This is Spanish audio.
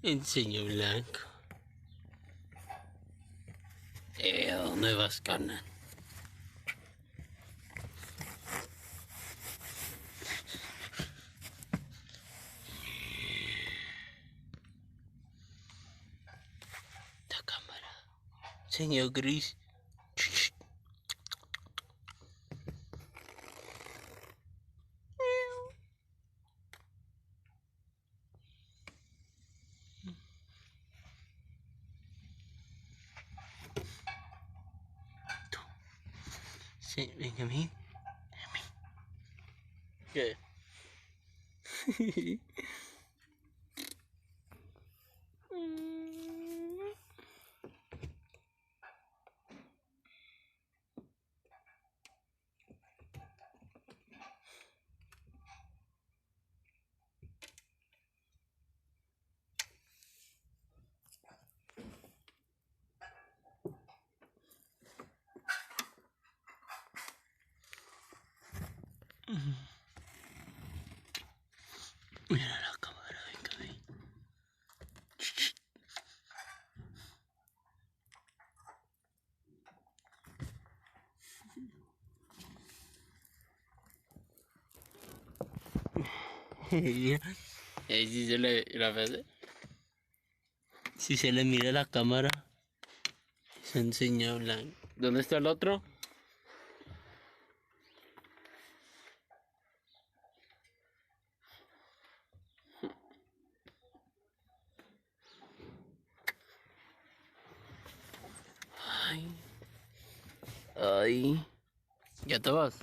Enseño blanco. ¿Dónde vas, carnal? La cámara. Señor Gris. Sí, venga a mí. ¿Qué? Mira la cámara, venga a mí. Si se le la hace. Si se le mira la cámara, se enseña blanco. ¿Dónde está el otro? Ay. Ay. ¿Ya te vas?